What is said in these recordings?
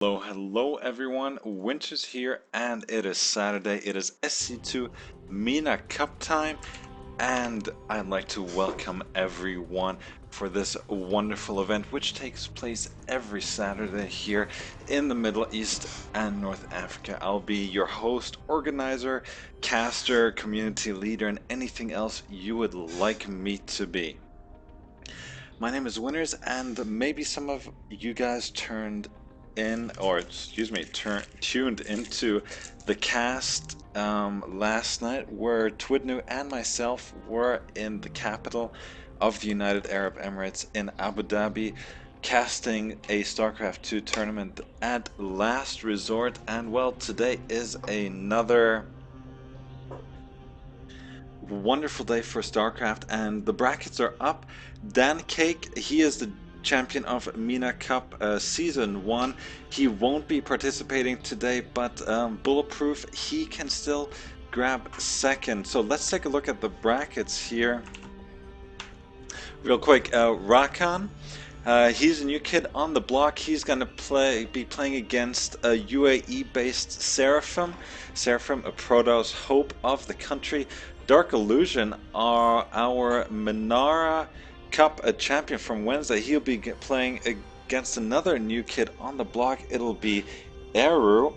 Hello everyone, Winter's here and it is Saturday, it is SC2 MENA Cup time and I'd like to welcome everyone for this wonderful event which takes place every Saturday here in the Middle East and North Africa. I'll be your host, organizer, caster, community leader and anything else you would like me to be. My name is Winners and maybe some of you guys tuned into the cast last night where Twidnu and myself were in the capital of the United Arab Emirates in Abu Dhabi casting a StarCraft 2 tournament at last resort, and well, today is another wonderful day for StarCraft and the brackets are up. Dan Cake, he is the champion of MENA Cup Season 1. He won't be participating today, but Bulletproof, he can still grab second. So let's take a look at the brackets here. Real quick, Rakan, he's a new kid on the block. He's going to be playing against a UAE-based Seraphim. Seraphim, a Protoss hope of the country. Dark Illusion are our MENA Cup champion from Wednesday. He'll be playing against another new kid on the block. It'll be Eru.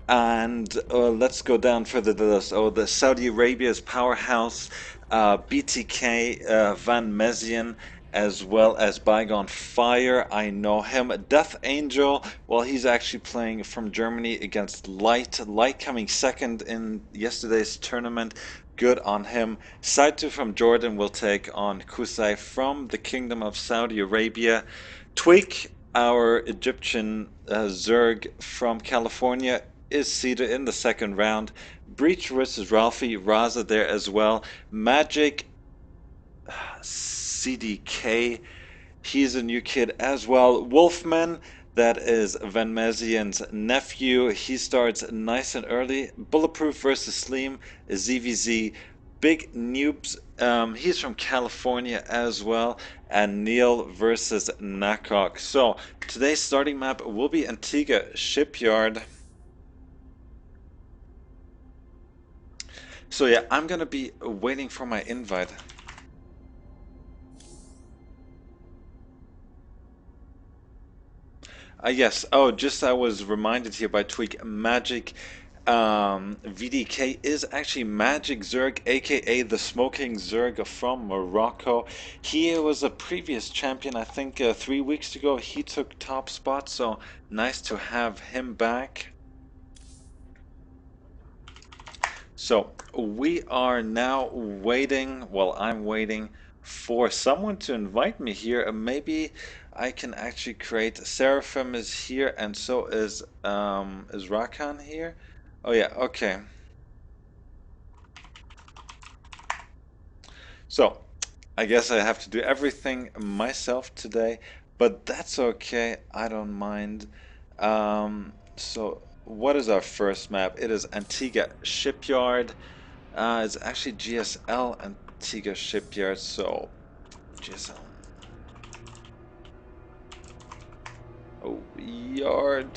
And let's go down further to this. Oh, the Saudi Arabia's powerhouse, BTK, Van Mezian, as well as Bygone Fire. I know him. Death Angel, well, he's actually playing from Germany against Light. Light coming second in yesterday's tournament. Good on him. Saitu from Jordan will take on Kusai from the Kingdom of Saudi Arabia. Tweak, our Egyptian Zerg from California, is seeded in the second round. Breach versus Ralphie, Raza there as well. Magic, CDK, he's a new kid as well. Wolfman, that is Van Mezian's nephew. He starts nice and early. Bulletproof versus Sleem, ZVZ. Big Noobs, he's from California as well. And Neil versus Nakok. So today's starting map will be Antigua Shipyard. So yeah, I'm gonna be waiting for my invite. Yes. Oh, just I was reminded here by Tweak. Magic VDK is actually Magic Zerg, aka the Smoking Zerg from Morocco. He was a previous champion, I think 3 weeks ago. He took top spot, so nice to have him back. So we are now waiting, well, I'm waiting for someone to invite me here, and maybe I can actually create. Seraphim is here, and so is Rakan here? Oh yeah, okay. So I guess I have to do everything myself today, but that's okay. I don't mind. So what is our first map? It is Antigua Shipyard. It's actually GSL Antigua Shipyard, so GSL. Oh, yard.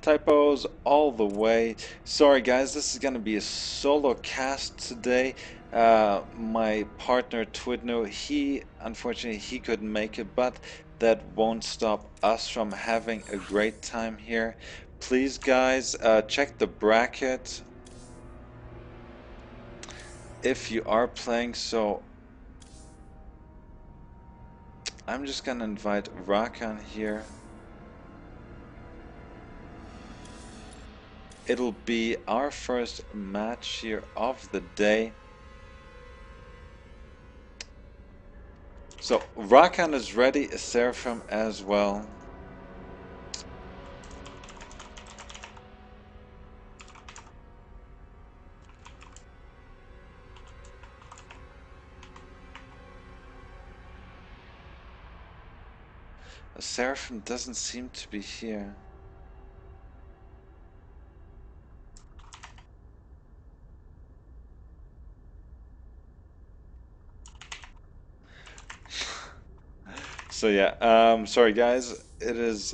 Typos all the way. Sorry guys, this is gonna be a solo cast today. My partner Twidno, he unfortunately he couldn't make it, but that won't stop us from having a great time here. Please guys, check the bracket if you are playing. So I'm just gonna invite Rakan here. It'll be our first match here of the day. So Rakan is ready, Seraphim as well. Seraphim doesn't seem to be here. So yeah, sorry guys, it is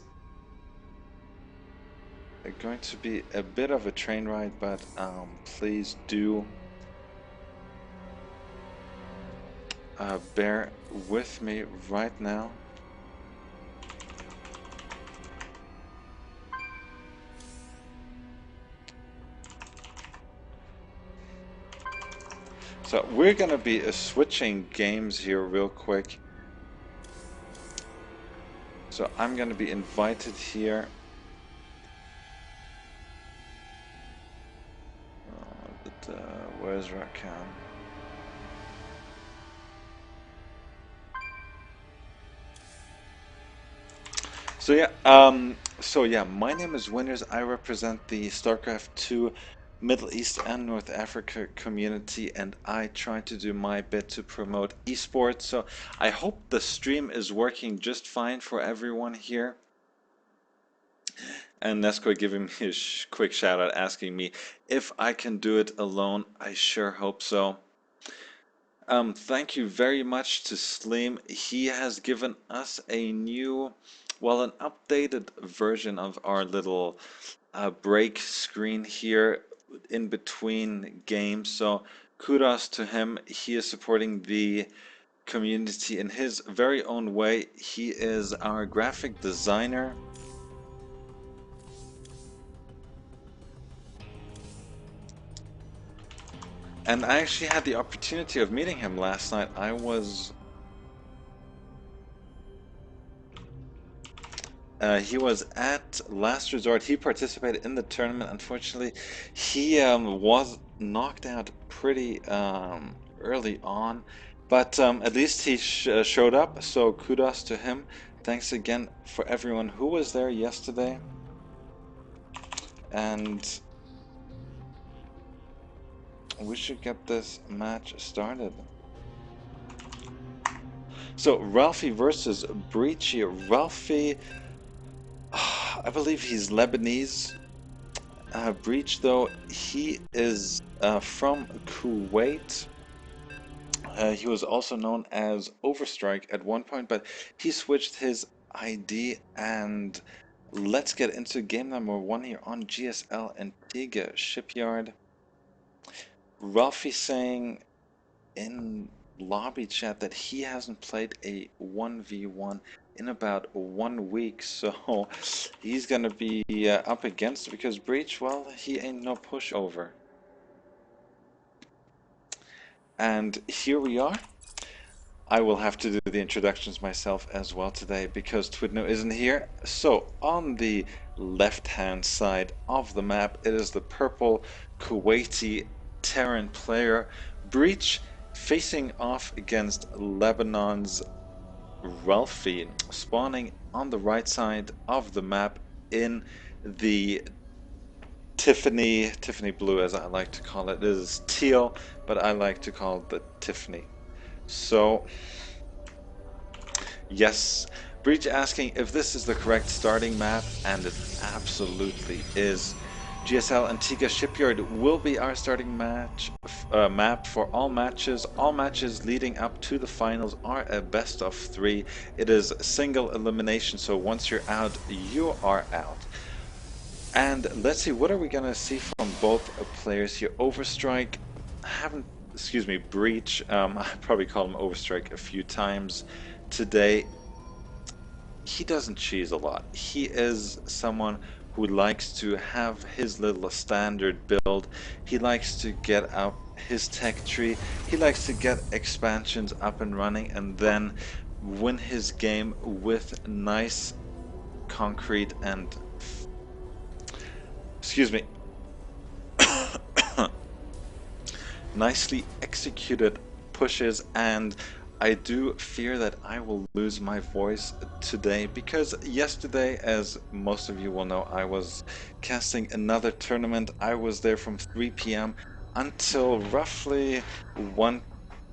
going to be a bit of a train ride, but please do bear with me right now. So we're gonna be switching games here real quick. So I'm gonna be invited here. Where's Rakan? So yeah, my name is Winners. I represent the StarCraft 2 Middle East and North Africa community, and I try to do my bit to promote esports. So I hope the stream is working just fine for everyone here. And Nesco giving me a quick shout out asking me if I can do it alone. I sure hope so. Thank you very much to Slim. He has given us a new, well, an updated version of our little break screen here in between games. So kudos to him. He is supporting the community in his very own way. He is our graphic designer. And I actually had the opportunity of meeting him last night. He was at Last Resort. He participated in the tournament. Unfortunately, he was knocked out pretty early on, but at least he showed up. So kudos to him. Thanks again for everyone who was there yesterday. And we should get this match started. So Ralphie versus Breachy. Ralphie, I believe he's Lebanese. Breach, though, he is from Kuwait. He was also known as Overstrike at one point, but he switched his ID. And let's get into game number 1 here on GSL Antigua Shipyard. Ralphie saying in lobby chat that he hasn't played a 1v1 in about 1 week, so he's gonna be up against it because Breach, well, he ain't no pushover. And here we are. I will have to do the introductions myself as well today because Twidno isn't here. So on the left-hand side of the map, it is the purple Kuwaiti Terran player Breach facing off against Lebanon's Ralphie, spawning on the right side of the map in the Tiffany blue, as I like to call it. It is teal, but I like to call it the Tiffany. So, yes, Breach asking if this is the correct starting map, and it absolutely is. GSL Antigua Shipyard will be our starting map for all matches. All matches leading up to the finals are a best of 3. It is single elimination, so once you're out, you are out. And let's see, what are we gonna see from both players here? Overstrike, Breach. I probably called him Overstrike a few times today. He doesn't cheese a lot. He is someone who likes to have his little standard build. He likes to get up his tech tree. He likes to get expansions up and running and then win his game with nice concrete and nicely executed pushes. And I do fear that I will lose my voice today because yesterday, as most of you will know, I was casting another tournament. I was there from 3 p.m. until roughly 1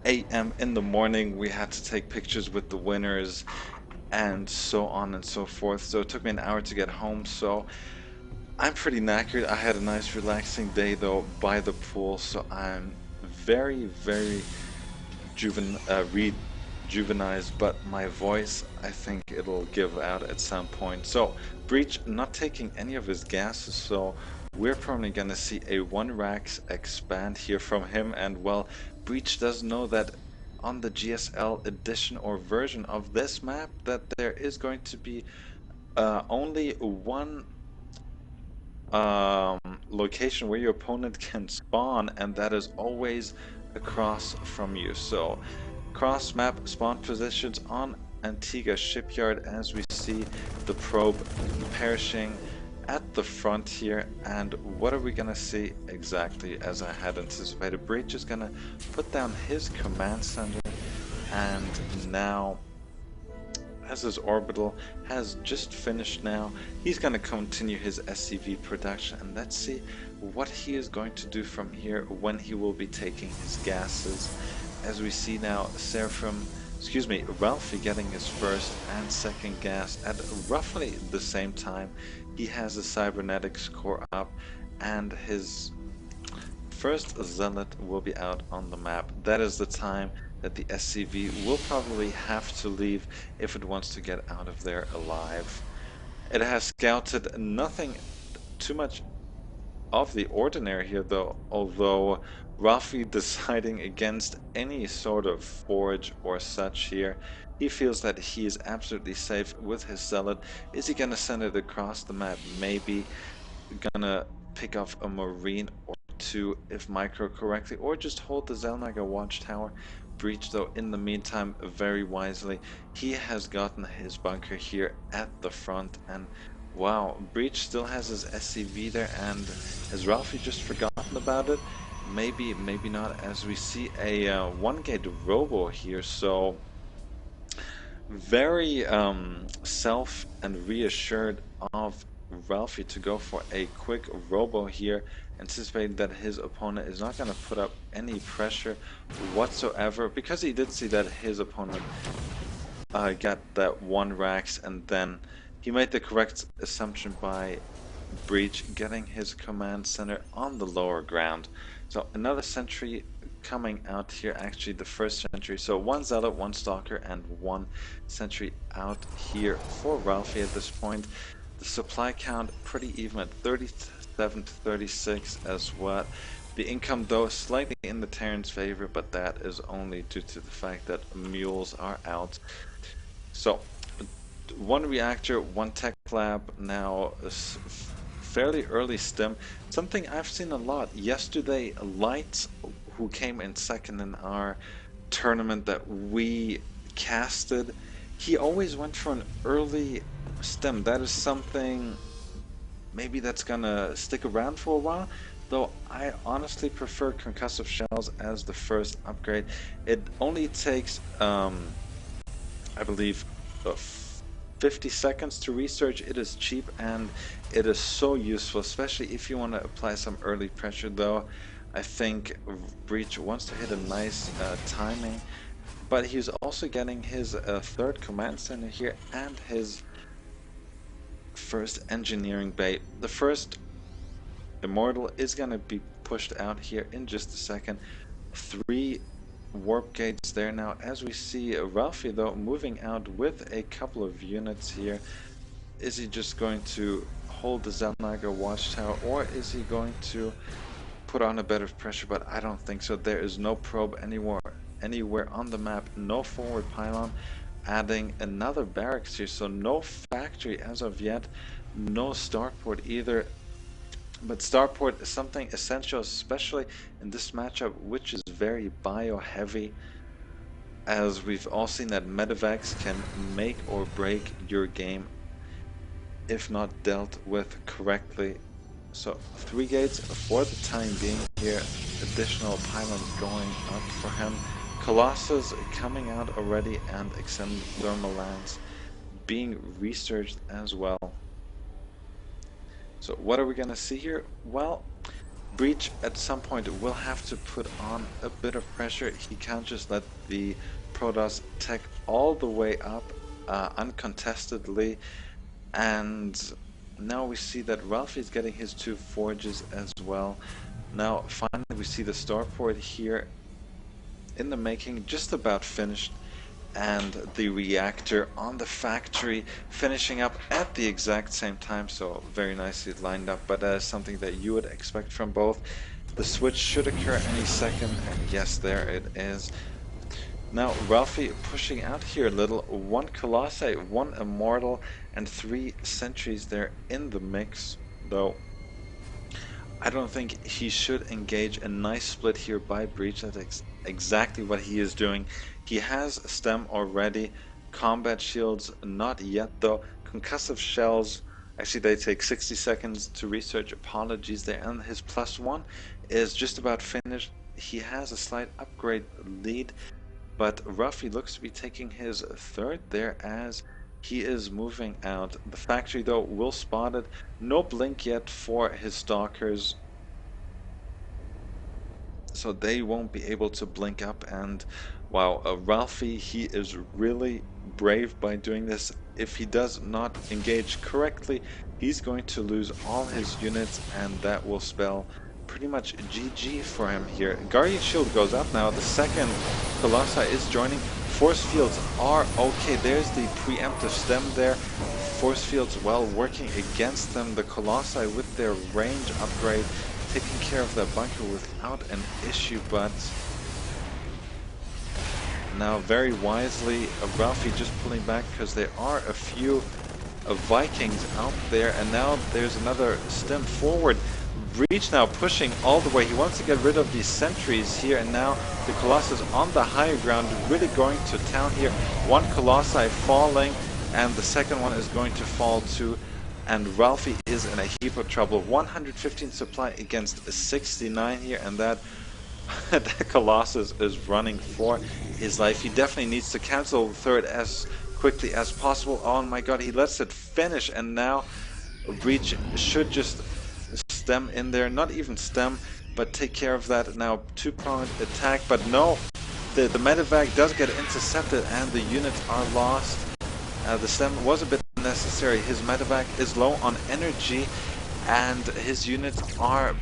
a.m. in the morning. We had to take pictures with the winners and so on and so forth. So it took me an hour to get home. So I'm pretty knackered. I had a nice relaxing day though by the pool, so I'm very, very juvenized, but my voice, I think it'll give out at some point. So Breach not taking any of his gases, so we're probably gonna see a 1-Rax expand here from him, and well, Breach does know that on the GSL edition or version of this map that there is going to be only one location where your opponent can spawn, and that is always across from you. So cross map spawn positions on Antigua shipyard, as we see the probe perishing at the front here. And what are we gonna see exactly? As I had anticipated, Breach is gonna put down his command center, and now as his orbital has just finished now, he's going to continue his SCV production, and let's see what he is going to do from here when he will be taking his gases. As we see now, Ralphie getting his first and second gas at roughly the same time. He has a cybernetics core up, and his first Zealot will be out on the map. That is the time that the SCV will probably have to leave if it wants to get out of there alive. It has scouted nothing too much of the ordinary here though, although Ralphie deciding against any sort of forge or such here. He feels that he is absolutely safe with his Zealot. Is he gonna send it across the map? Maybe. Gonna pick off a Marine or two if micro correctly, or just hold the Zelnaga watchtower. Breach though, in the meantime, very wisely, he has gotten his bunker here at the front, and wow, Breach still has his SCV there, and has Ralphie just forgotten about it? Maybe, maybe not, as we see a 1-gate robo here, so very self and reassured of Ralphie to go for a quick robo here, anticipating that his opponent is not going to put up any pressure whatsoever, because he did see that his opponent got that 1-Rax, and then he made the correct assumption by Breach getting his command center on the lower ground. So another sentry coming out here, actually the first sentry. So 1 Zealot, 1 Stalker, and 1 sentry out here for Ralphie at this point. The supply count pretty even at 37 to 36 as well. The income though slightly in the Terran's favor, but that is only due to the fact that mules are out. So 1 reactor, 1 tech lab, now fairly early stim. Something I've seen a lot. Yesterday, Light, who came in second in our tournament that we casted, he always went for an early stim. That is something maybe that's gonna stick around for a while, though I honestly prefer concussive shells as the first upgrade. It only takes I believe 50 seconds to research. It is cheap and it is so useful, especially if you want to apply some early pressure. Though I think Breach wants to hit a nice timing, but he's also getting his third command center here and his first engineering bay. The first Immortal is going to be pushed out here in just a second. 3 warp gates there now, as we see Ralphie though moving out with a couple of units here. Is he just going to hold the Zelnaga watchtower, or is he going to put on a bit of pressure? But I don't think so. There is no probe anywhere on the map, no forward pylon, adding another barracks here, so no factory as of yet, no starport either. But starport is something essential, especially in this matchup, which is very bio heavy, as we've all seen that medevacs can make or break your game if not dealt with correctly. So 3 gates for the time being here, additional pylons going up for him. Colossus coming out already, and extended thermal lines being researched as well. So what are we going to see here? Well, Breach at some point will have to put on a bit of pressure. He can't just let the Protoss tech all the way up uncontestedly. And now we see that Ralphie is getting his 2 forges as well. Now finally we see the starport here in the making, just about finished. and the reactor on the factory finishing up at the exact same time, so very nicely lined up, but something that you would expect from both. The switch should occur any second, and yes, there it is. Now Ralphie pushing out here a little. 1 Colossi, 1 Immortal, and 3 Sentries there in the mix, though I don't think he should engage. A nice split here by Breach. That's exactly what he is doing. He has stem already. Combat shields not yet though. Concussive shells, actually they take 60 seconds to research. Apologies there. And his +1 is just about finished. He has a slight upgrade lead, but Ruffy looks to be taking his third there as he is moving out. The factory though will spot it. No blink yet for his stalkers, so they won't be able to blink up. And wow, Ralphie, he is really brave by doing this. If he does not engage correctly, he's going to lose all his units, and that will spell pretty much GG for him here. Guardian Shield goes up now. The second Colossi is joining. Force fields are okay. There's the preemptive stem there. Force fields, well, working against them. The Colossi with their range upgrade taking care of that bunker without an issue, but now very wisely Ralphie just pulling back because there are a few Vikings out there, and now there's another stem forward. Breach now pushing all the way. He wants to get rid of these sentries here, and now the Colossus on the higher ground really going to town here. 1 Colossi falling, and the second one is going to fall too. And Ralphie is in a heap of trouble. 115 supply against 69 here, and that the Colossus is running for his life. He definitely needs to cancel the third as quickly as possible. Oh my god, he lets it finish, and now Breach should just stem in there. Not even stem, but take care of that. Now 2-pronged attack, but no, the medevac does get intercepted and the units are lost. The stem was a bit necessary. His medevac is low on energy, and his units are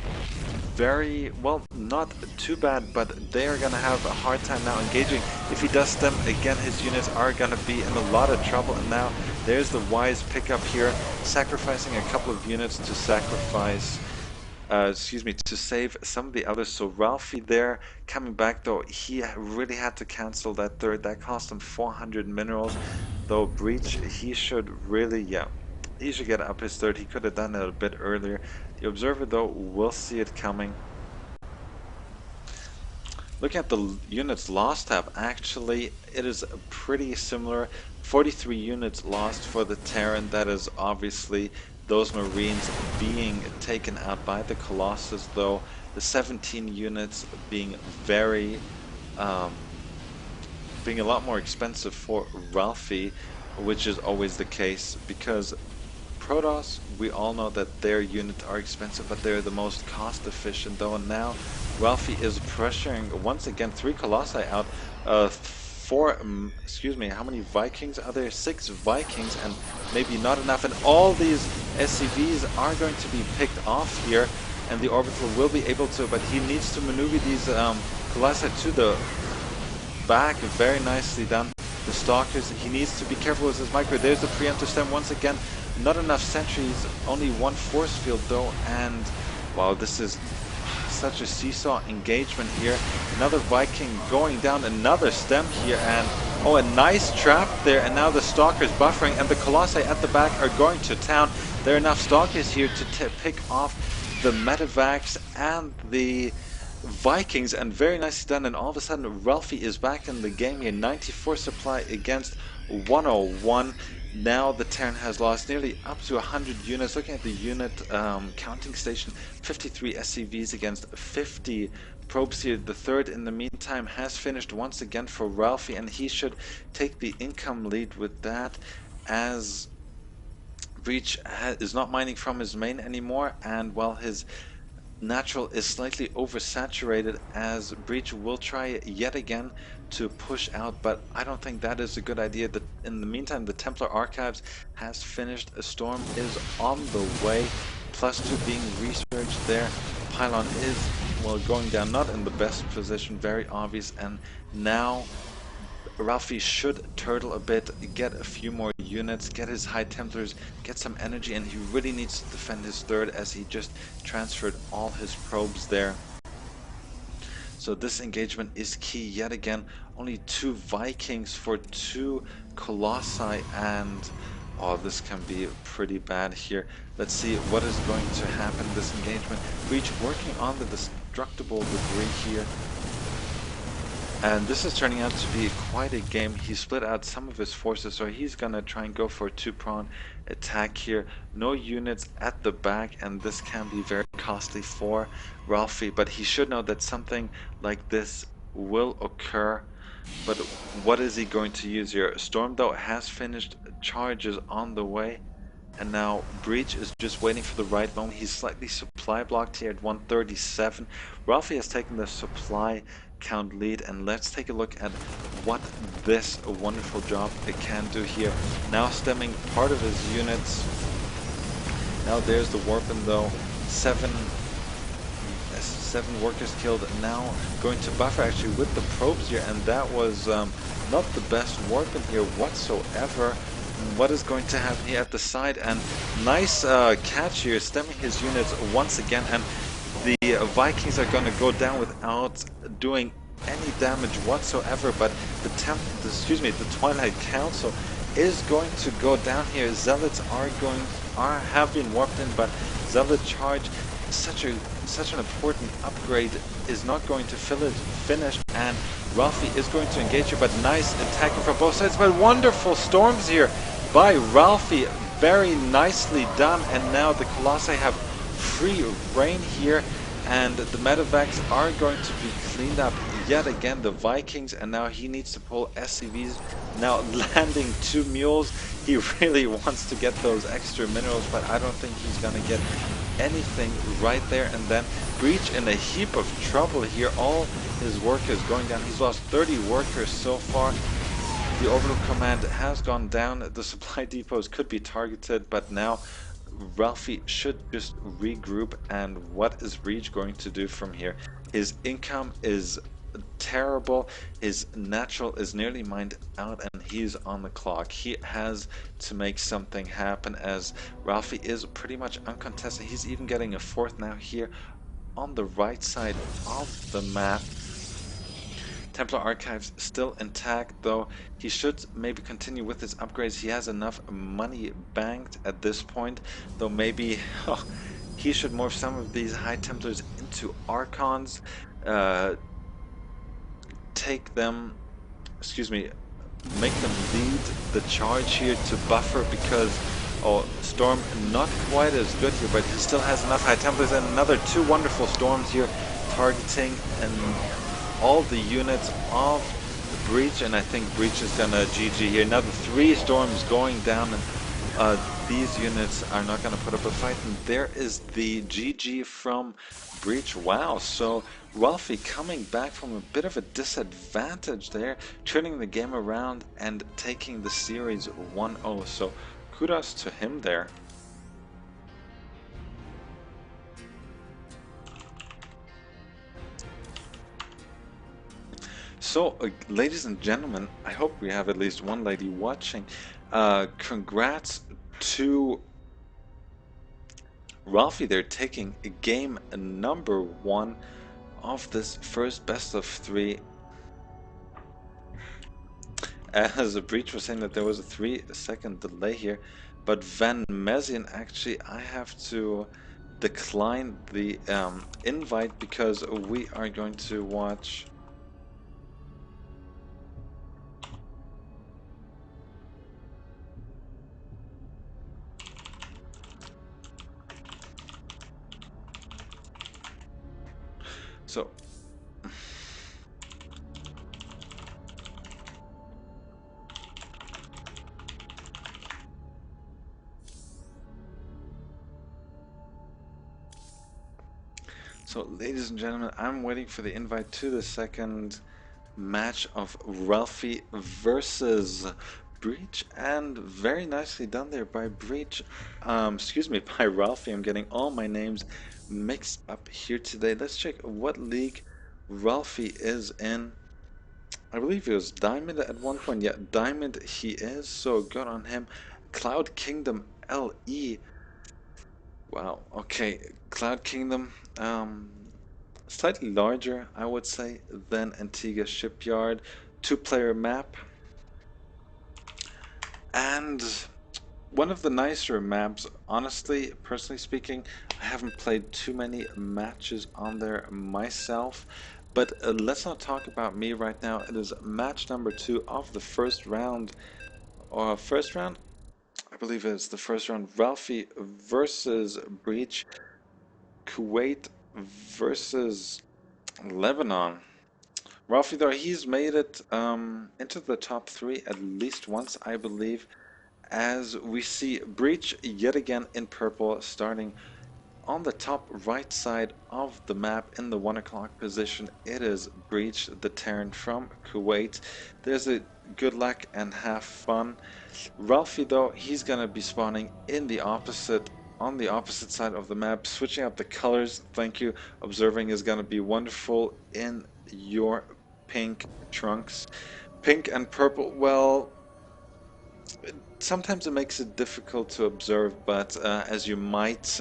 very, well, not too bad, but they are going to have a hard time now engaging. If he does stem again, his units are going to be in a lot of trouble, and now there's the wise pickup here, sacrificing a couple of units to sacrifice, to save some of the others. So Ralphie there coming back, though he really had to cancel that third. That cost him 400 minerals, though Breach, he should really, he should get up his third. He could have done it a bit earlier. The Observer though will see it coming. Looking at the units lost tab, actually it is pretty similar. 43 units lost for the Terran. That is obviously those Marines being taken out by the Colossus, though the 17 units being very being a lot more expensive for Ralphie, which is always the case, because Protoss, we all know that their units are expensive, but they're the most cost efficient though, and now Ralphie is pressuring once again. 3 Colossi out, 4, how many Vikings are there? 6 Vikings, and maybe not enough, and all these SCVs are going to be picked off here, and the Orbital will be able to, but he needs to maneuver these Colossi to the back. Very nicely done. The Stalkers, he needs to be careful with his micro. There's the preemptive stem once again. Not enough sentries, only 1 force field though, and wow, this is such a seesaw engagement here. Another Viking going down, another stem here, and oh, a nice trap there, and now the Stalkers buffering, and the Colossi at the back are going to town. There are enough Stalkers here to pick off the medevacs and the Vikings, and very nicely done. And all of a sudden Ralphie is back in the game here. 94 supply against 101. Now the Terran has lost nearly up to 100 units. Looking at the unit counting station, 53 SCVs against 50 probes here. The third in the meantime has finished once again for Ralphie, and he should take the income lead with that, as Breach is not mining from his main anymore, and while his natural is slightly oversaturated, as Breach will try yet again to push out, but I don't think that is a good idea. In the meantime, the Templar Archives has finished. A storm is on the way, +2 being researched there. Pylon is, well, going down, not in the best position, very obvious, and now Ralphie should turtle a bit, get a few more units, get his High Templars, get some energy, and he really needs to defend his third as he just transferred all his probes there. So this engagement is key yet again. Only 2 Vikings for 2 Colossi, and oh, this can be pretty bad here. Let's see what is going to happen in this engagement. Breach working on the destructible debris here. And this is turning out to be quite a game. He split out some of his forces, so he's gonna try and go for a 2-prong attack here. No units at the back, and this can be very costly for Ralphie, but he should know that something like this will occur. But what is he going to use here? Storm, though, has finished, charges on the way. And now Breach is just waiting for the right moment. He's slightly supply blocked here at 137. Ralphie has taken the supply count lead, and let's take a look at what this wonderful job it can do here. Now stemming part of his units. Now there's the Warpin, though. Seven workers killed. Now going to buffer actually with the probes here, and that was not the best Warpin here whatsoever. What is going to happen here at the side? And nice catch here, stemming his units once again, and the Vikings are going to go down without doing any damage whatsoever. But the Twilight Council is going to go down here. Zealots have been warped in, but Zealot charge, such an important upgrade, is not going to finish, and Ralphie is going to engage here. But nice attacking from both sides, but wonderful storms here by Ralphie, very nicely done. And now the Colossi have free reign here, and the medevacs are going to be cleaned up yet again, the Vikings, and now he needs to pull SCVs. Now landing 2 mules, he really wants to get those extra minerals, but I don't think he's gonna get anything right there. And then Breach in a heap of trouble here, all his workers going down. He's lost 30 workers so far. The orbital command has gone down. The supply depots could be targeted, but now Ralphie should just regroup. And what is Breach going to do from here? His income is terrible. His natural is nearly mined out, and he's on the clock. He has to make something happen, as Ralphie is pretty much uncontested. He's even getting a 4th now here on the right side of the map. Templar Archives still intact, though he should maybe continue with his upgrades. He has enough money banked at this point, though maybe he should morph some of these High Templars into Archons, make them lead the charge here to buffer, because Storm not quite as good here, but he still has enough High Templars, and another 2 wonderful Storms here targeting and all the units of Breach. And I think Breach is gonna GG here. Now the 3 Storms going down, and these units are not gonna put up a fight, and there is the GG from Breach. Wow, so Ralphie coming back from a bit of a disadvantage there, turning the game around and taking the series 1-0. So kudos to him there. So, ladies and gentlemen, I hope we have at least one lady watching. Congrats to Ralphie. They're taking game number 1 of this first best of 3. As a Breach was saying that there was a 3-second delay here, but Van Mezian, actually I have to decline the invite, because we are going to watch So, ladies and gentlemen, I'm waiting for the invite to the second match of Ralphie versus Breach, and very nicely done there by Breach. By Ralphie. I'm getting all my names mixed up here today. Let's check what league Ralphie is in. I believe he was Diamond at one point. Yeah, Diamond he is, so good on him. Cloud Kingdom LE. Wow, okay. Cloud Kingdom, slightly larger, I would say, than Antigua Shipyard. Two-player map. And one of the nicer maps, honestly, personally speaking. I haven't played too many matches on there myself, but let's not talk about me right now. It is match number 2 of the first round, or first round? I believe it's the first round. Ralphie versus Breach, Kuwait versus Lebanon. Ralphie, though, he's made it into the top 3 at least once, I believe. As we see Breach yet again in purple, starting on the top right side of the map in the 1 o'clock position. It is Breach, the Terran from Kuwait. There's a good luck and have fun. Ralphie, though, he's gonna be spawning in the opposite on the opposite side of the map, switching up the colors. Thank you. Observing is gonna be wonderful in your pink trunks. Pink and purple, well, sometimes it makes it difficult to observe, but as you might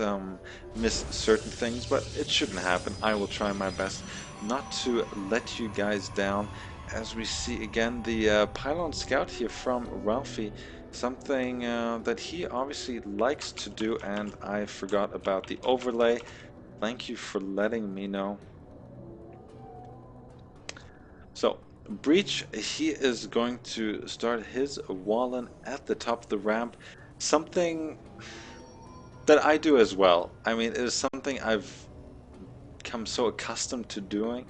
miss certain things, but it shouldn't happen. I will try my best not to let you guys down. As we see again the pylon scout here from Ralphie, something that he obviously likes to do, and I forgot about the overlay. Thank you for letting me know. So, Breach, he is going to start his Wallen at the top of the ramp. Something that I do as well. I mean, it is something I've become so accustomed to doing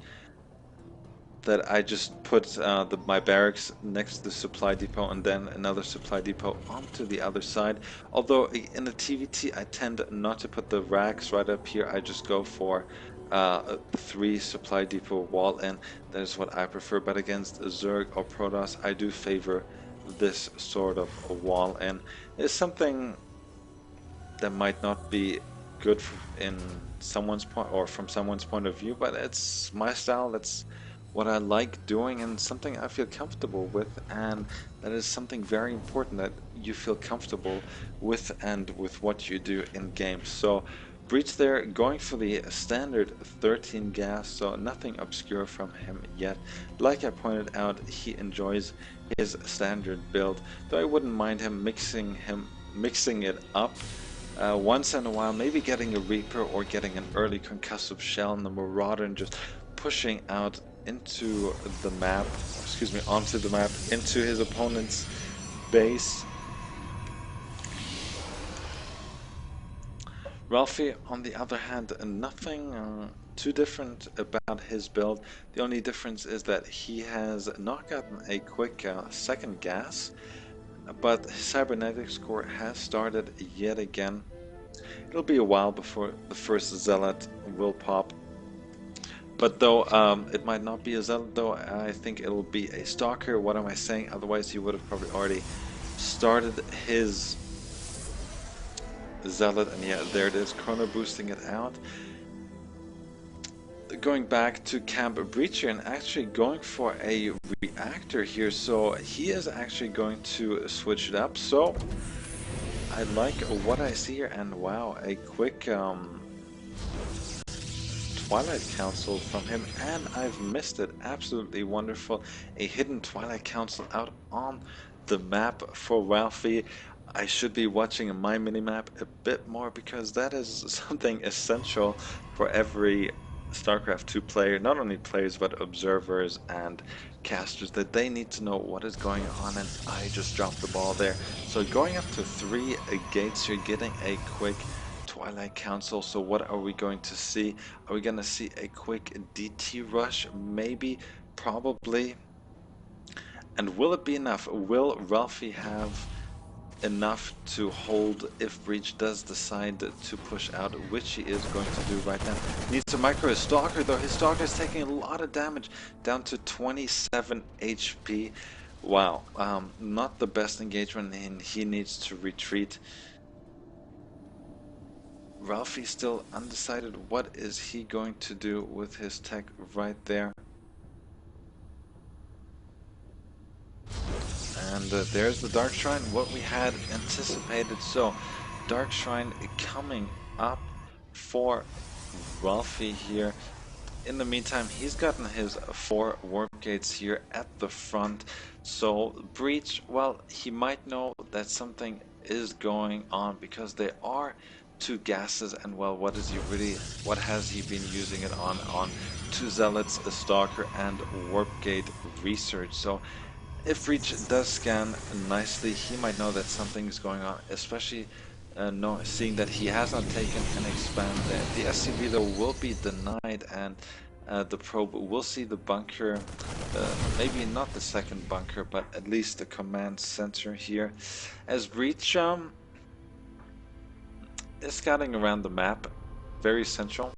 that I just put my barracks next to the supply depot and then another supply depot onto the other side. Although in the TVT I tend not to put the racks right up here. I just go for 3 supply depot wall in. That is what I prefer. But against Zerg or Protoss, I do favor this sort of a wall in. It's something that might not be good in someone's point or from someone's point of view, but it's my style. That's what I like doing and something I feel comfortable with, and that is something very important, that you feel comfortable with and with what you do in games. So Breach there going for the standard 13 gas, so nothing obscure from him yet. Like I pointed out, he enjoys his standard build, though I wouldn't mind him mixing it up once in a while, maybe getting a Reaper or getting an early concussive shell in the Marauder and just pushing out into the map, excuse me, onto the map, into his opponent's base. Ralphie, on the other hand, nothing too different about his build. The only difference is that he has not gotten a quick second gas, but his cybernetics core has started yet again. It'll be a while before the first zealot will pop. But though it might not be a zealot, though I think it'll be a stalker. What am I saying? Otherwise he would have probably already started his zealot, and yeah, there it is, chrono boosting it out. Going back to Camp Breacher and actually going for a reactor here, so he is actually going to switch it up. So I like what I see here, and wow, a quick Twilight Council from him, and I've missed it. Absolutely wonderful. A hidden Twilight Council out on the map for Ralphie. I should be watching my minimap a bit more, because that is something essential for every StarCraft 2 player, not only players but observers and casters, that they need to know what is going on, and I just dropped the ball there. So going up to 3 gates, you're getting a quick Twilight Council. So what are we going to see? Are we going to see a quick DT rush? Maybe, probably. And will it be enough? Will Ralphie have enough to hold if Breach does decide to push out, which he is going to do right now? Needs to micro his Stalker, though. His Stalker is taking a lot of damage, down to 27 HP. Wow, not the best engagement, and he needs to retreat. Ralphie still undecided. What is he going to do with his tech right there? and there's the Dark Shrine, what we had anticipated. So Dark Shrine coming up for Ralphie here. In the meantime, he's gotten his 4 warp gates here at the front. So Breach, well, he might know that something is going on because there are 2 gases, and well, what has he been using it on? On 2 zealots, a stalker, and warp gate research. So if Breach does scan nicely, he might know that something's going on, especially seeing that he has not taken an expand. The SCV though will be denied, and the probe will see the bunker, maybe not the second bunker, but at least the command center here. As Breach is scouting around the map, very central,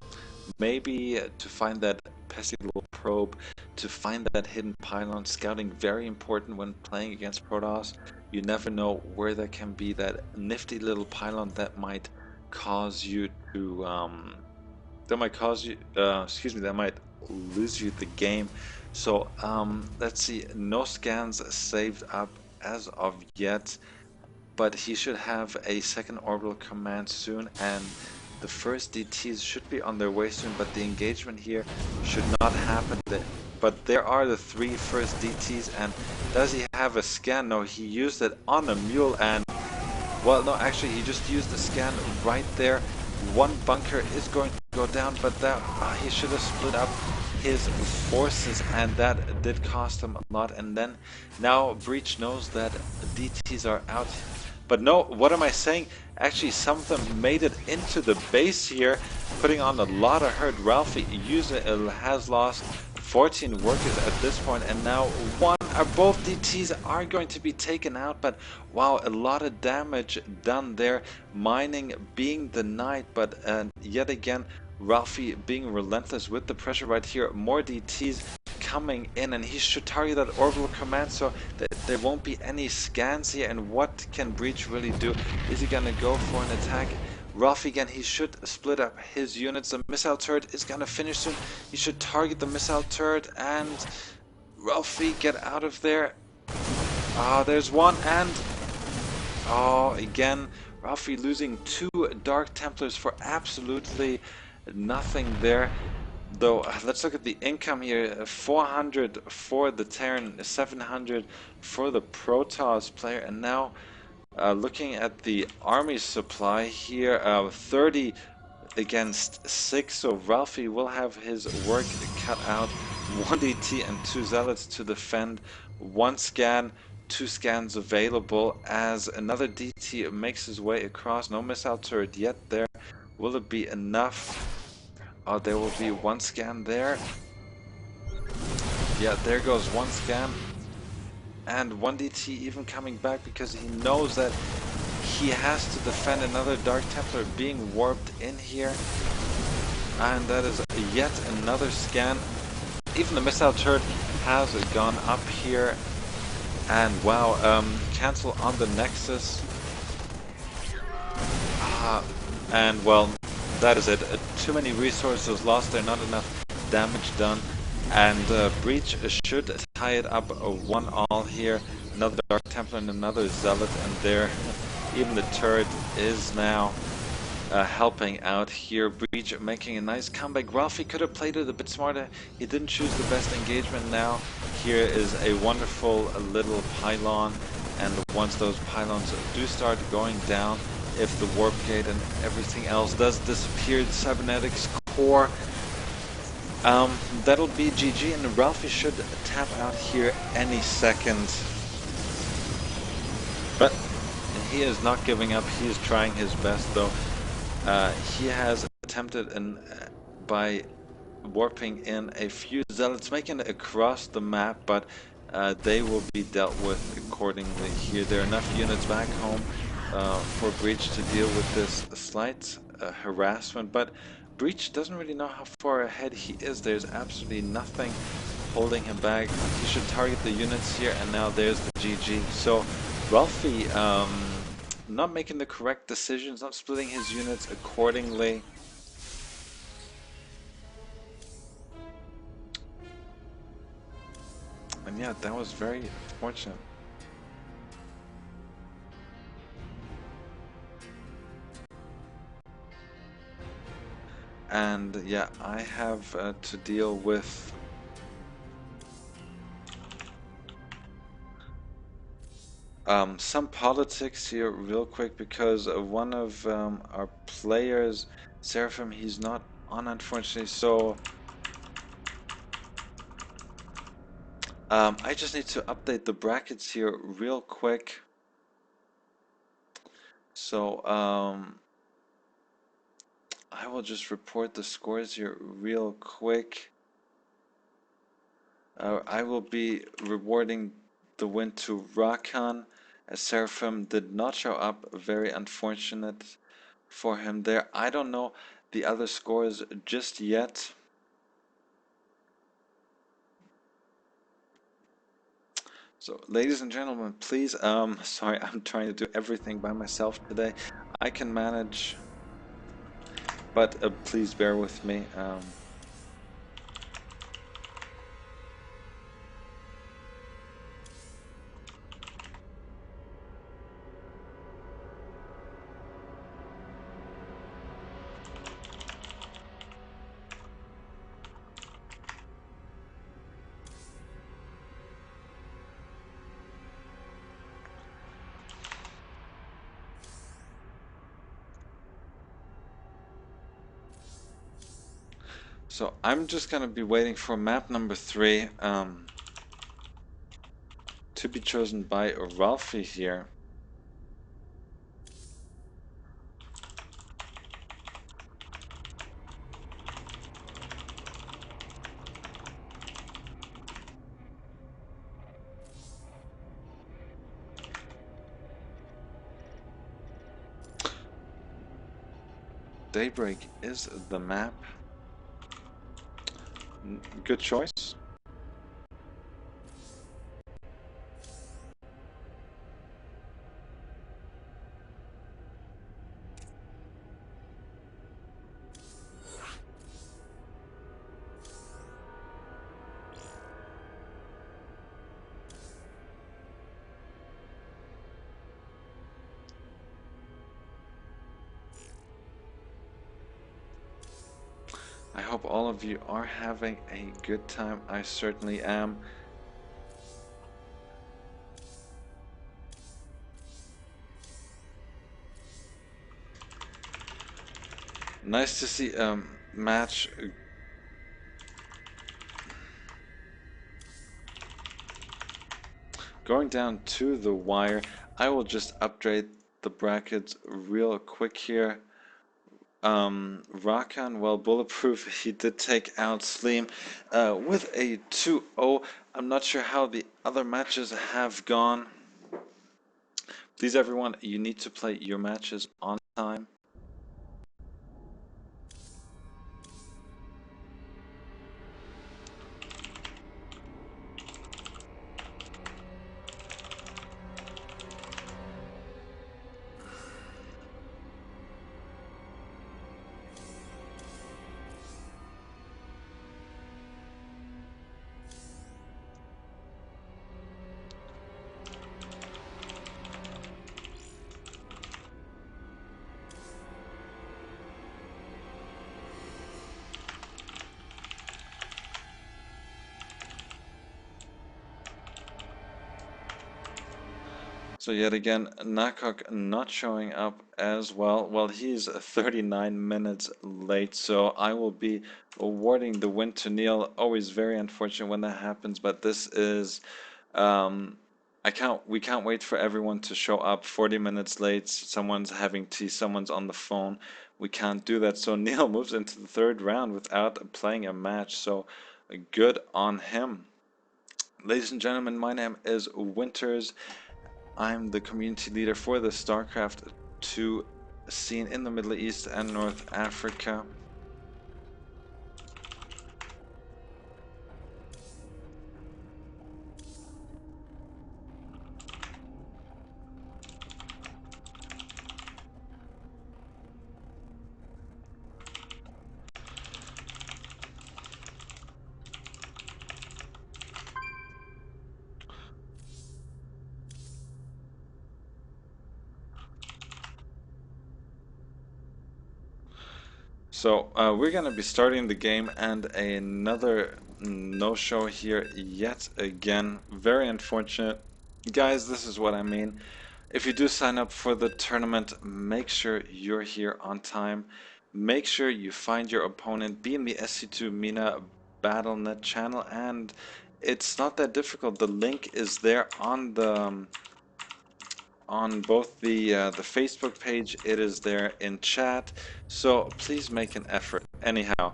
maybe to find that pesky little probe, to find that hidden pylon. Scouting very important when playing against Protoss. You never know where there can be that nifty little pylon that might cause you to that might lose you the game. So let's see, no scans saved up as of yet, but he should have a second orbital command soon, and the first DTs should be on their way soon, but the engagement here should not happen. But there are the 3 first DTs, and does he have a scan? No, he used it on a mule, and well, no, actually he just used the scan right there. 1 bunker is going to go down, but that he should have split up his forces, and that did cost him a lot. And then now Breach knows that DTs are out. But no, what am I saying? Actually, some of them made it into the base here, putting on a lot of hurt. Ralphie has lost 14 workers at this point, and now both DTs are going to be taken out. But wow, a lot of damage done there. Mining being denied, but yet again, Ralphie being relentless with the pressure right here. More DTs coming in, and he should target that orbital command so that there won't be any scans here. And what can Breach really do? Is he gonna go for an attack? Ralphie again, he should split up his units. The missile turret is gonna finish soon. He should target the missile turret, and Ralphie, get out of there. There's one, and again, Ralphie losing 2 Dark Templars for absolutely nothing there. Though, let's look at the income here. 400 for the Terran, 700 for the Protoss player, and now looking at the army supply here, 30 against 6, so Ralphie will have his work cut out. 1 DT and 2 zealots to defend, 1 scan, 2 scans available as another DT makes his way across. No missile turret yet there. Will it be enough? There will be 1 scan there. Yeah, there goes 1 scan. And 1 DT even coming back because he knows that he has to defend another Dark Templar being warped in here. And that is yet another scan. Even the missile turret has gone up here. And wow, cancel on the Nexus. And well, that is it. Too many resources lost there, not enough damage done. And Breach should tie it up 1-all here. Another Dark Templar and another Zealot, and there even the turret is now helping out here. Breach making a nice comeback. Ralphie could have played it a bit smarter. He didn't choose the best engagement. Now here is a wonderful little pylon, and once those pylons do start going down, if the warp gate and everything else does disappear, the cybernetics core, that'll be GG, and Ralphie should tap out here any second. But he is not giving up. He is trying his best, though. He has attempted by warping in a few zealots, making it across the map, but they will be dealt with accordingly here. There are enough units back home for Breach to deal with this slight harassment, but Breach doesn't really know how far ahead he is. There's absolutely nothing holding him back. He should target the units here, and now there's the GG. So Ralphie not making the correct decisions, not splitting his units accordingly. And yeah, that was very fortunate. And yeah, I have to deal with some politics here real quick because one of our players, Seraphim, he's not on unfortunately, so I just need to update the brackets here real quick. So I will just report the scores here real quick. I will be rewarding the win to Rakan, as Seraphim did not show up. Very unfortunate for him there. I don't know the other scores just yet. So, ladies and gentlemen, please, sorry, I'm trying to do everything by myself today. I can manage, but please bear with me. So I'm just gonna be waiting for map number 3 to be chosen by Ralphie here. Daybreak is the map. Good choice. I hope all of you are having a good time. I certainly am. Nice to see a match going down to the wire. I will just update the brackets real quick here. Rakan, well, bulletproof, he did take out Sleem with a 2-0. I'm not sure how the other matches have gone. Please, everyone, you need to play your matches on time. So yet again, Nakok not showing up as well. Well, he's 39 minutes late, so I will be awarding the win to Neil. Always very unfortunate when that happens, but this is we can't wait for everyone to show up 40 minutes late. Someone's having tea, someone's on the phone. We can't do that. So Neil moves into the third round without playing a match. So good on him. Ladies and gentlemen, my name is Winters. I'm the community leader for the StarCraft 2 scene in the Middle East and North Africa. So we're gonna be starting the game and another no-show here yet again. Very unfortunate. Guys, this is what I mean. If you do sign up for the tournament, make sure you're here on time. Make sure you find your opponent, be in the SC2 MENA BattleNet channel, and it's not that difficult. The link is there on both the Facebook page, it is there in chat, so please make an effort. Anyhow,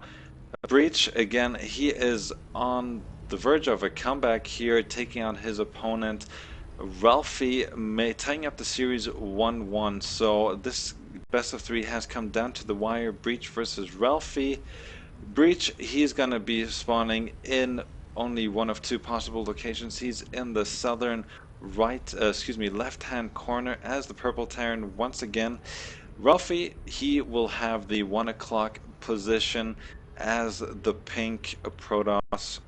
Breach, again, he is on the verge of a comeback here, taking on his opponent, Ralphie, tying up the series 1-1. So this best of three has come down to the wire. Breach versus Ralphie. Breach, he's going to be spawning in only one of two possible locations. He's in the southern left-hand corner as the Purple Terran once again. Ralphie, he will have the 1 o'clock position as the pink Protoss.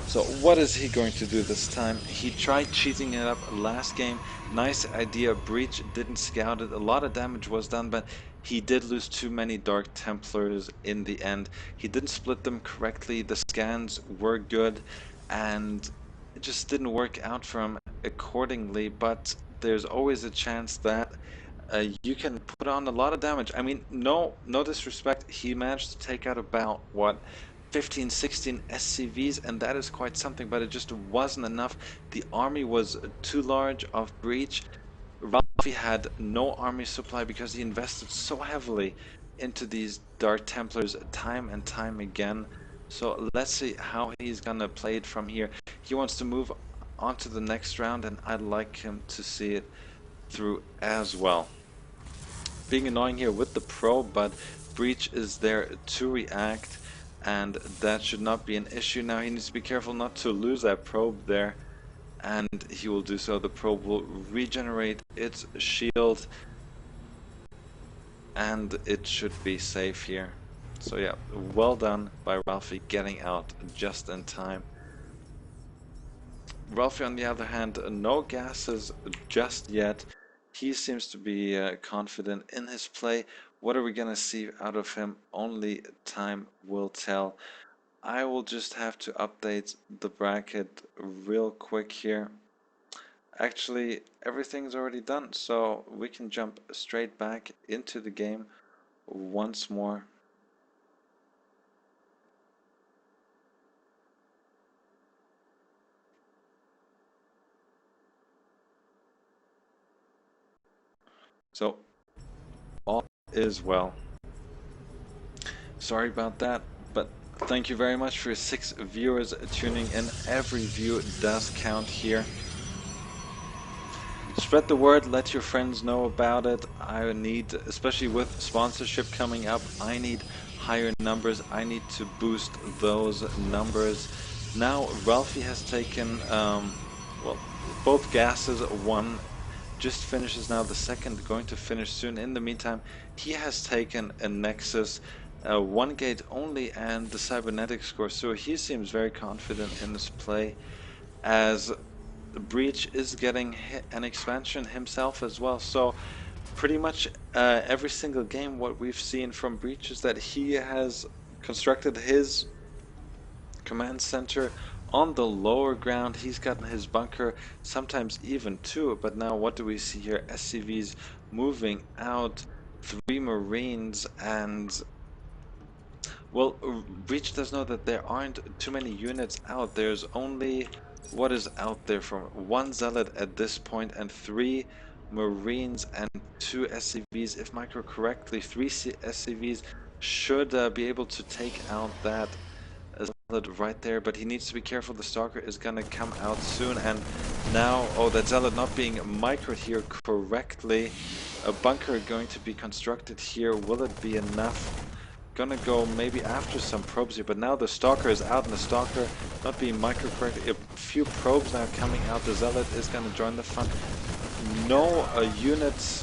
So what is he going to do this time? He tried cheating it up last game. Nice idea. Breach didn't scout it. A lot of damage was done, but he did lose too many Dark Templars in the end. He didn't split them correctly. The scans were good, and it just didn't work out for him accordingly. But there's always a chance that you can put on a lot of damage. I mean, no disrespect. He managed to take out about, what, 15, 16 SCVs, and that is quite something, but it just wasn't enough. The army was too large of Breach. Ralphie had no army supply because he invested so heavily into these Dark Templars time and time again. So let's see how he's gonna play it from here. He wants to move on to the next round, and I'd like him to see it through as well. Being annoying here with the probe, but Breach is there to react, and that should not be an issue. Now he needs to be careful not to lose that probe there, and he will do so. The probe will regenerate its shield, and it should be safe here. So yeah, well done by Ralphie, getting out just in time. Ralphie, on the other hand, no gases just yet. He seems to be confident in his play. What are we gonna see out of him? Only time will tell. I will just have to update the bracket real quick here. Actually, everything's already done, so we can jump straight back into the game once more. So, all is well. Sorry about that, but thank you very much for 6 viewers tuning in. Every view does count here. Spread the word, let your friends know about it. I need, especially with sponsorship coming up, I need higher numbers. I need to boost those numbers. Now Ralphie has taken, well, both gases. One just finishes now, the second going to finish soon. In the meantime, he has taken a Nexus, 1 gate only, and the cybernetic score, so he seems very confident in his play, as Breach is getting an expansion himself as well. So pretty much every single game what we've seen from Breach is that he has constructed his command center on the lower ground. He's gotten his bunker, sometimes even 2, but now what do we see here? SCVs moving out, 3 Marines, and well, Breach does know that there aren't too many units out. There's only, what is out there, from 1 Zealot at this point, and 3 Marines and 2 SCVs. If micro correctly, 3 SCVs should be able to take out that Zealot right there, but he needs to be careful. The Stalker is gonna come out soon, and now, oh, that Zealot not being microed here correctly. A bunker going to be constructed here. Will it be enough? Gonna go maybe after some probes here, but now the Stalker is out, and the Stalker not being micro correctly. A few probes now coming out. The Zealot is gonna join the front. No units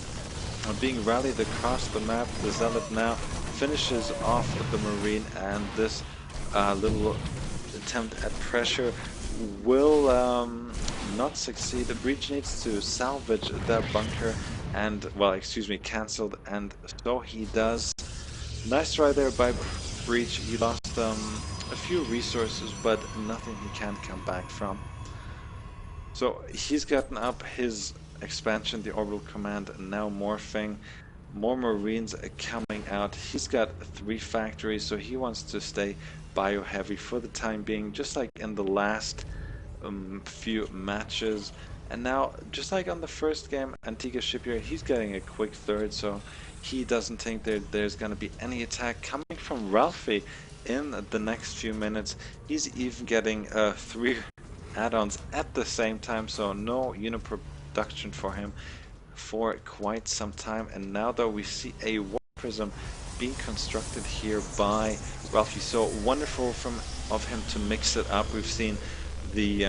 are being rallied across the map. The Zealot now finishes off the Marine, and this little attempt at pressure will not succeed. The Breach needs to salvage that bunker, and, well, excuse me, cancelled, and so he does. Nice try there by Breach. He lost a few resources, but nothing he can't come back from. So he's gotten up his expansion, the orbital command, now morphing. More Marines coming out. He's got 3 factories, so he wants to stay bio-heavy for the time being, just like in the last few matches. And now, just like on the first game, Antigua Shipyard, he's getting a quick third, so he doesn't think there's going to be any attack coming from Ralphie in the next few minutes. He's even getting 3 add-ons at the same time, so no unit production for him for quite some time. And now though we see a War Prism being constructed here by Ralphie, so wonderful of him to mix it up. We've seen the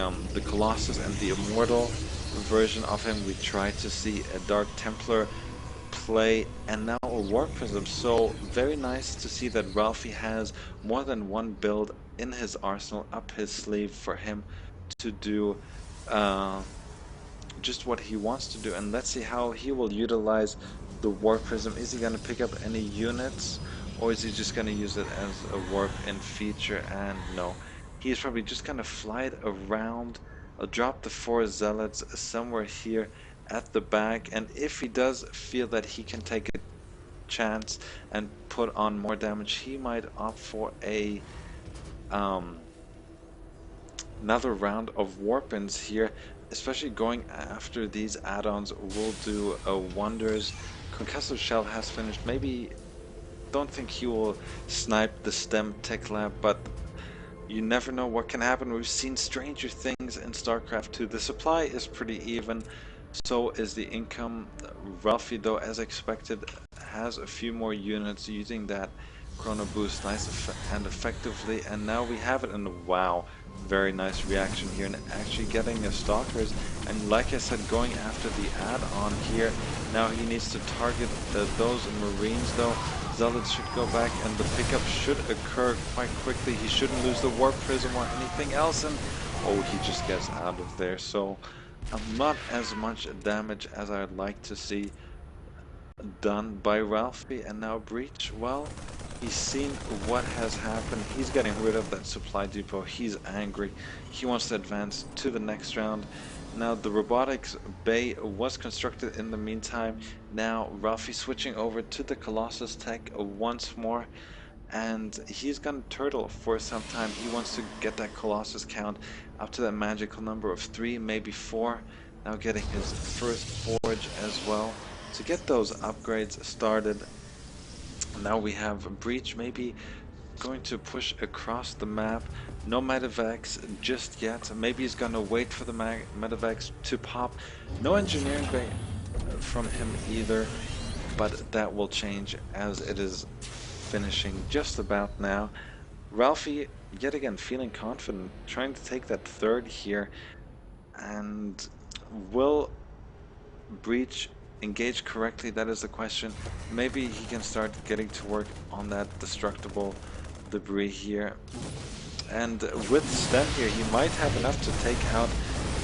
Colossus and the Immortal version of him. We tried to see a Dark Templar play, and now a War Prism. So very nice to see that Ralphie has more than one build in his arsenal up his sleeve for him to do just what he wants to do. And let's see how he will utilize the War Prism. Is he going to pick up any units, or is he just going to use it as a warp in feature? And no, he's probably just going to fly it around, drop the 4 zealots somewhere here at the back, and if he does feel that he can take a chance and put on more damage, he might opt for a another round of warp-ins here. Especially going after these add-ons will do wonders. Concussive Shell has finished. Maybe don't think he will snipe the STEM Tech Lab, but you never know what can happen. We've seen stranger things in StarCraft 2. The supply is pretty even, so is the income. Ralphie, though, as expected, has a few more units using that Chrono Boost nice and effectively, and now we have it. And wow, very nice reaction here, and actually getting the Stalkers, and like I said, going after the add-on here. Now he needs to target those Marines, though. Zealots should go back, and the pickup should occur quite quickly. He shouldn't lose the Warp Prism or anything else, and oh, he just gets out of there. So not as much damage as I'd like to see done by Ralphie. And now Breach, well, he's seen what has happened. He's getting rid of that supply depot. He's angry. He wants to advance to the next round. Now the robotics bay was constructed in the meantime. Now Ralphie switching over to the Colossus tech once more, and he's gonna turtle for some time. He wants to get that Colossus count up to that magical number of 3, maybe 4. Now getting his first forge as well to get those upgrades started. Now we have Breach maybe going to push across the map. No medevacs just yet. Maybe he's gonna wait for the medevacs to pop. No engineering bay from him either, but that will change as it is finishing just about now. Ralphie yet again feeling confident, trying to take that third here. And will Breach engage correctly? That is the question. Maybe he can start getting to work on that destructible debris here, and with STEM here he might have enough to take out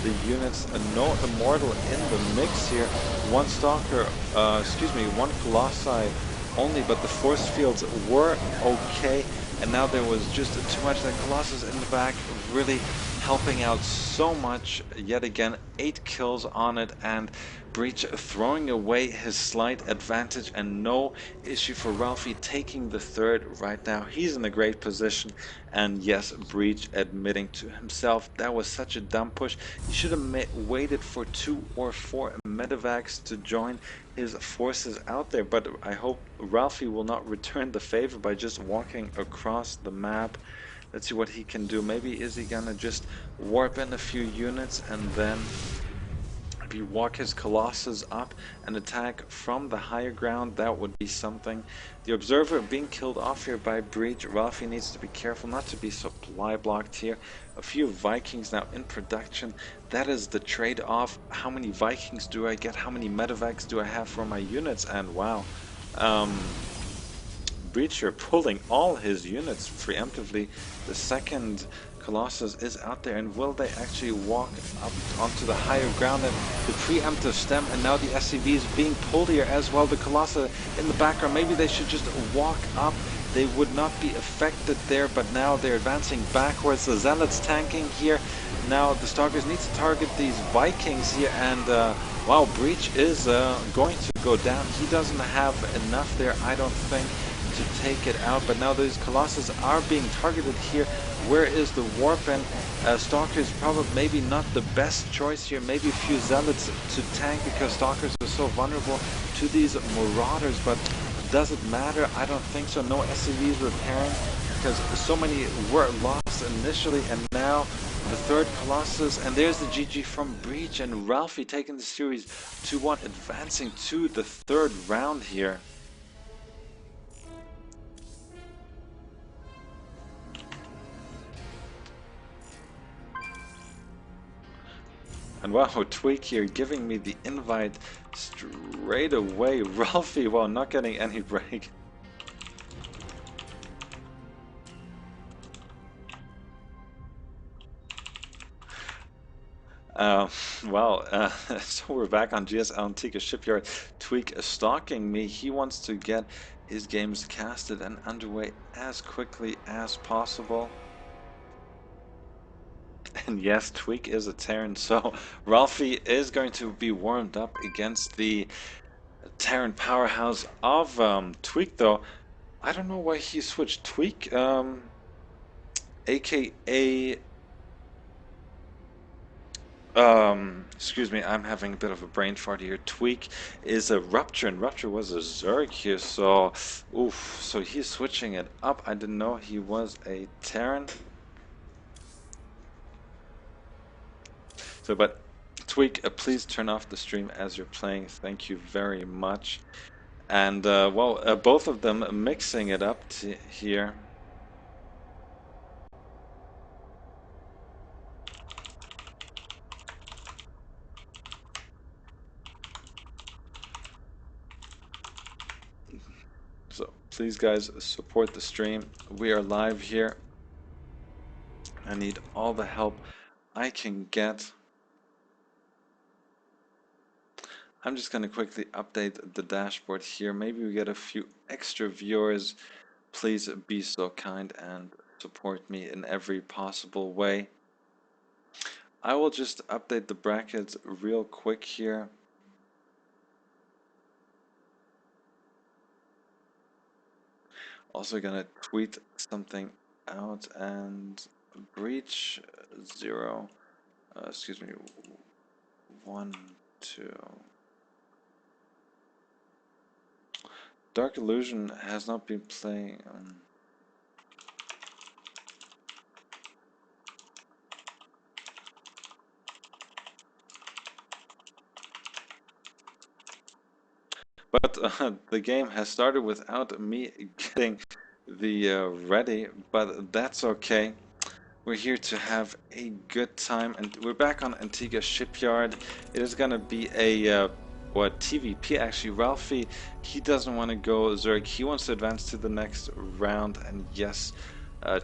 the units. No Immortal in the mix here. One Stalker, one Colossi only, but the force fields were okay, and now there was just too much. That Colossus in the back really helping out so much. Yet again, 8 kills on it, and Breach throwing away his slight advantage, and no issue for Ralphie taking the third right now. He's in a great position, and yes, Breach admitting to himself that was such a dumb push. He should have waited for 2 or 4 medevacs to join his forces out there, but I hope Ralphie will not return the favor by just walking across the map. Let's see what he can do. Maybe is he gonna just warp in a few units and then maybe walk his Colossus up and attack from the higher ground? That would be something. The Observer being killed off here by Breach. Ralphie needs to be careful not to be supply blocked here. A few Vikings now in production. That is the trade-off. How many Vikings do I get? How many medevacs do I have for my units? And wow, Breacher pulling all his units preemptively. The second Colossus is out there, and will they actually walk up onto the higher ground and the preemptive stem? And now the SCV is being pulled here as well. The Colossus in the background, maybe they should just walk up. They would not be affected there, but now they're advancing backwards. The Zealots tanking here. Now the Stalkers need to target these Vikings here, and wow, Breach is going to go down. He doesn't have enough there, I don't think, to take it out, but now these Colossus are being targeted here. Where is the Warp? And Stalkers probably maybe not the best choice here. Maybe a few Zealots to tank, because Stalkers are so vulnerable to these Marauders, but does it matter? I don't think so. No SCVs repairing, because so many were lost initially, and now the third Colossus, and there's the GG from Breach, and Ralphie taking the series 2-1, advancing to the third round here. And wow, Tweak here giving me the invite straight away. Ralphie, well, not getting any break. So we're back on GS Antica Shipyard. Tweak is stalking me. He wants to get his games casted and underway as quickly as possible. And yes, Tweak is a Terran, so Ralphie is going to be warmed up against the Terran powerhouse of Tweak, though. I don't know why he switched. Tweak, aka... excuse me, I'm having a bit of a brain fart here. Tweak is a Rupture, and Rupture was a Zerg here, so... Oof, so he's switching it up. I didn't know he was a Terran. So, but Tweak, please turn off the stream as you're playing. Thank you very much. And both of them mixing it up here. So please, guys, support the stream. We are live here. I need all the help I can get. I'm just going to quickly update the dashboard here. Maybe we get a few extra viewers. Please be so kind and support me in every possible way. I will just update the brackets real quick here. Also gonna tweet something out, and Breach 0, excuse me, 1, 2. Dark Illusion has not been playing. But the game has started without me getting the ready, but that's okay. We're here to have a good time, and we're back on Antigua Shipyard. It is gonna be a TVP actually. Ralphie, he doesn't want to go Zerg. He wants to advance to the next round, and yes,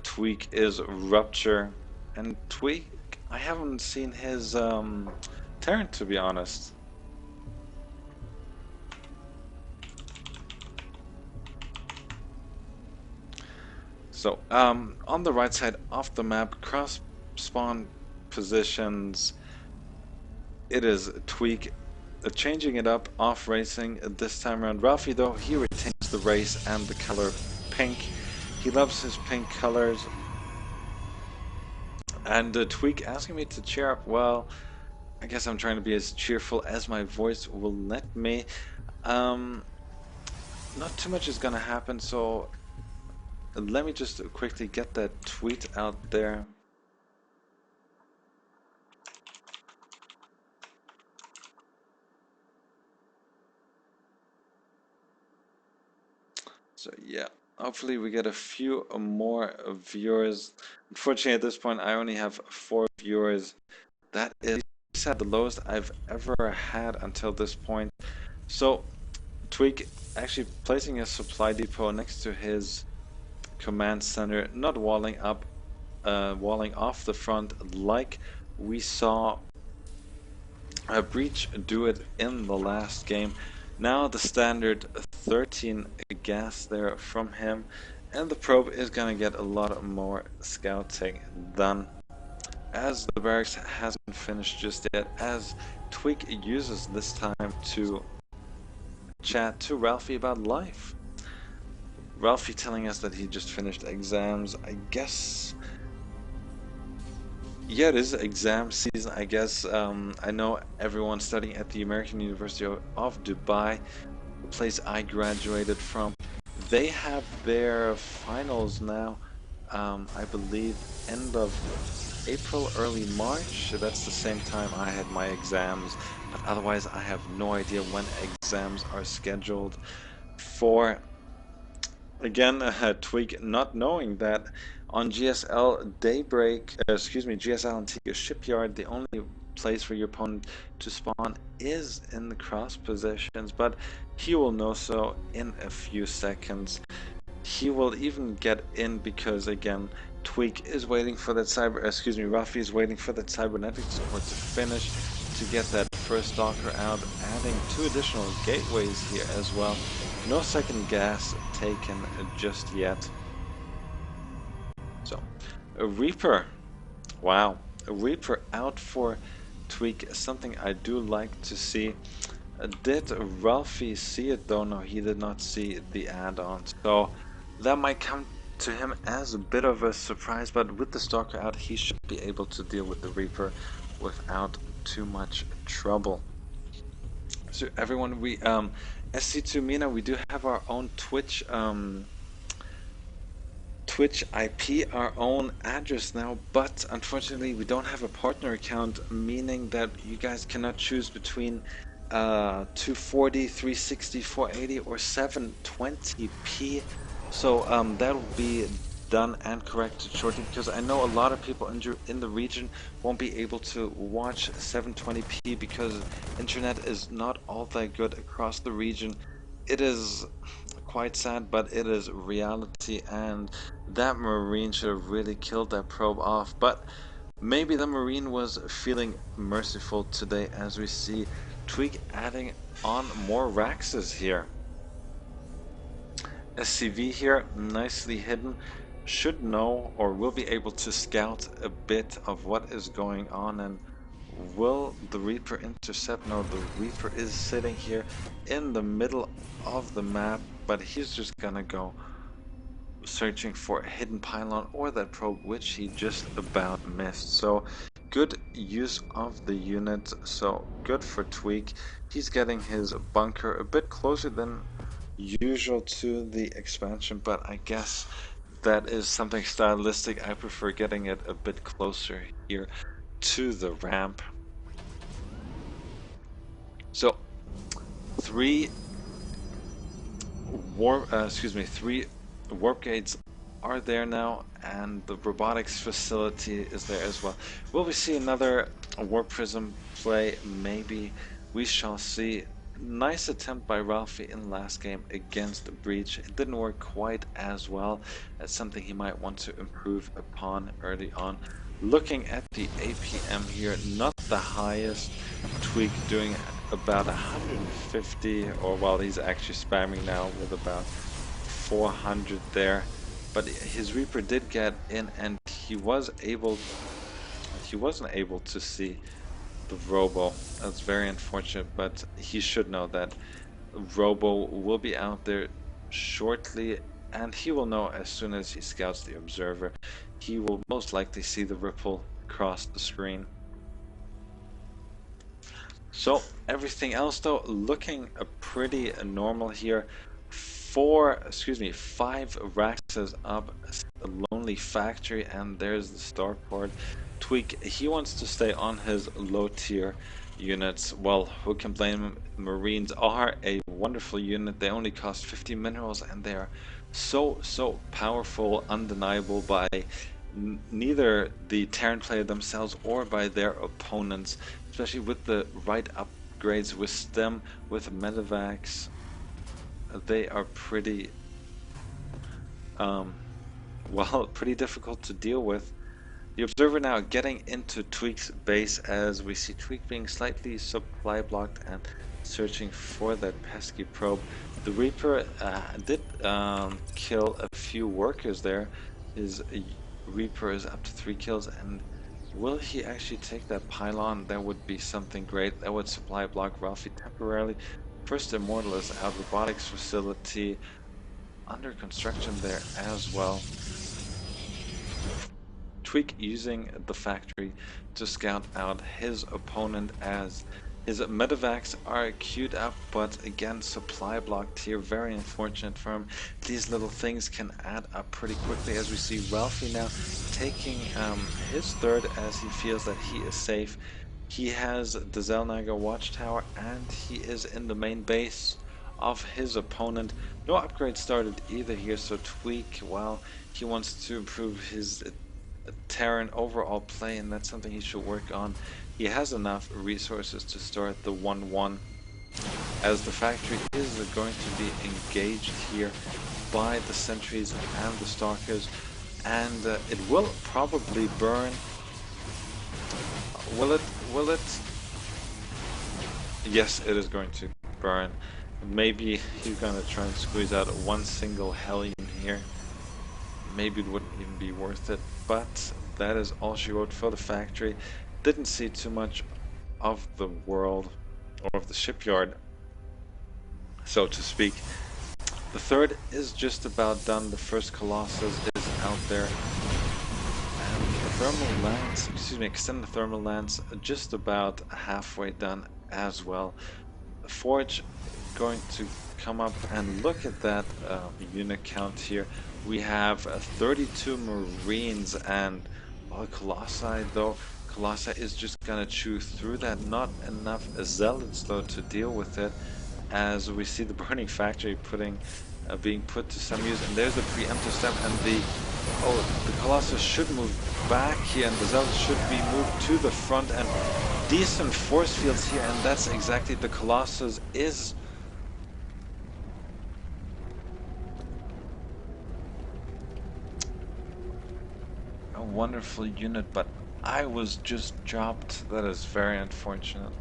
Tweak is Rupture. And Tweak, I haven't seen his Terran, to be honest. So, on the right side of the map, cross spawn positions, it is Tweak changing it up, off racing this time around. Ralphie, though, he retains the race and the color pink. He loves his pink colors. And Tweak asking me to cheer up. Well, I guess I'm trying to be as cheerful as my voice will let me. Not too much is gonna happen, so let me just quickly get that tweet out there. So yeah, hopefully we get a few more viewers. Unfortunately, at this point, I only have 4 viewers. That is the lowest I've ever had until this point. So Tweak actually placing a supply depot next to his command center, not walling up walling off the front like we saw Breach do it in the last game. Now the standard 13 gas there from him, and the probe is gonna get a lot more scouting done, as the barracks hasn't finished just yet, as Tweak uses this time to chat to Ralphie about life. Ralphie telling us that he just finished exams. I guess, yeah, it is exam season, I guess. I know everyone studying at the American University of Dubai, the place I graduated from, they have their finals now, I believe end of April, early March. That's the same time I had my exams, but otherwise I have no idea when exams are scheduled for. Again, Twig not knowing that on GSL Daybreak, GSL Antigua Shipyard, the only place for your opponent to spawn is in the cross positions, but he will know so in a few seconds. He will even get in because, again, Tweak is waiting for that Ruffy is waiting for that cybernetic support to finish to get that first stalker out, adding 2 additional gateways here as well. No second gas taken just yet. So, a Reaper. Wow, a Reaper out for Tweak, something I do like to see. Did Ralphie see it though? No, he did not see the add-on. So that might come to him as a bit of a surprise, but with the Stalker out, he should be able to deal with the Reaper without too much trouble. So everyone, we SC2 MENA, we do have our own Twitch IP, our own address now, but unfortunately we don't have a partner account, meaning that you guys cannot choose between 240, 360, 480 or 720p. So that will be done and corrected shortly, because I know a lot of people in the region won't be able to watch 720p because internet is not all that good across the region. It is quite sad, but it is reality, and that Marine should have really killed that probe off. But maybe the Marine was feeling merciful today, as we see Tweak adding on more Raxes here. SCV here, nicely hidden, should know or will be able to scout a bit of what is going on. And will the Reaper intercept? No, the Reaper is sitting here in the middle of the map, but he's just gonna go searching for a hidden pylon or that probe, which he just about missed. So good use of the unit, so good for Tweak. He's getting his bunker a bit closer than usual to the expansion, but I guess that is something stylistic. I prefer getting it a bit closer here to the ramp. So 3 warp gates are there now, and the robotics facility is there as well. Will we see another warp prism play? Maybe. We shall see. Nice attempt by Ralphie in last game against Breach. It didn't work quite as well. That's something he might want to improve upon early on. Looking at the APM here, not the highest. Tweak doing about 150, or well, he's actually spamming now with about 400 there. But his Reaper did get in, and he wasn't able to see the Robo. That's very unfortunate, but he should know that Robo will be out there shortly, and he will know as soon as he scouts the Observer. He will most likely see the ripple across the screen. So everything else though looking pretty normal here. 5 Raxes up, a lonely factory, and there's the starport. Tweak, he wants to stay on his low tier units. Well, who can blame him? Marines are a wonderful unit. They only cost 50 minerals, and they are so powerful, undeniable by neither the Terran player themselves or by their opponents, especially with the right upgrades with STEM, with Medivacs. They are pretty, well, pretty difficult to deal with. The Observer now getting into Tweak's base as we see Tweak being slightly supply blocked and searching for that pesky probe. The Reaper did kill a few workers there. His Reaper is up to 3 kills, and will he actually take that pylon? That would be something great. That would supply block Ralphie temporarily. First Immortal is out. Robotics facility under construction there as well. Tweak using the factory to scout out his opponent as his medevacs are queued up, but again supply blocked here. Very unfortunate for him. These little things can add up pretty quickly as we see Ralphie now taking his third as he feels that he is safe. He has the Zelnaga watchtower and he is in the main base of his opponent. No upgrade started either here, so Tweak, well, he wants to improve his Terran overall play, and that's something he should work on. He has enough resources to start the 1-1 as the factory is going to be engaged here by the sentries and the stalkers, and it will probably burn. Will it? Yes, it is going to burn. Maybe he's gonna try and squeeze out one single Hellion here. Maybe it wouldn't even be worth it, but that is all she wrote for the factory. Didn't see too much of the world or of the shipyard, so to speak. The third is just about done. The first Colossus is out there, and the thermal lance, extend the thermal lance, just about halfway done as well. The forge going to come up, and look at that unit count here. We have 32 Marines, and Colossi, though Colossi is just gonna chew through that. Not enough Zealots though to deal with it, as we see the burning factory being put to some use, and there's the preemptive step, and the Colossus should move back here, and the Zealots should be moved to the front, and decent force fields here, and that's exactly the Colossus is. A wonderful unit, but I was just dropped. That is very unfortunate.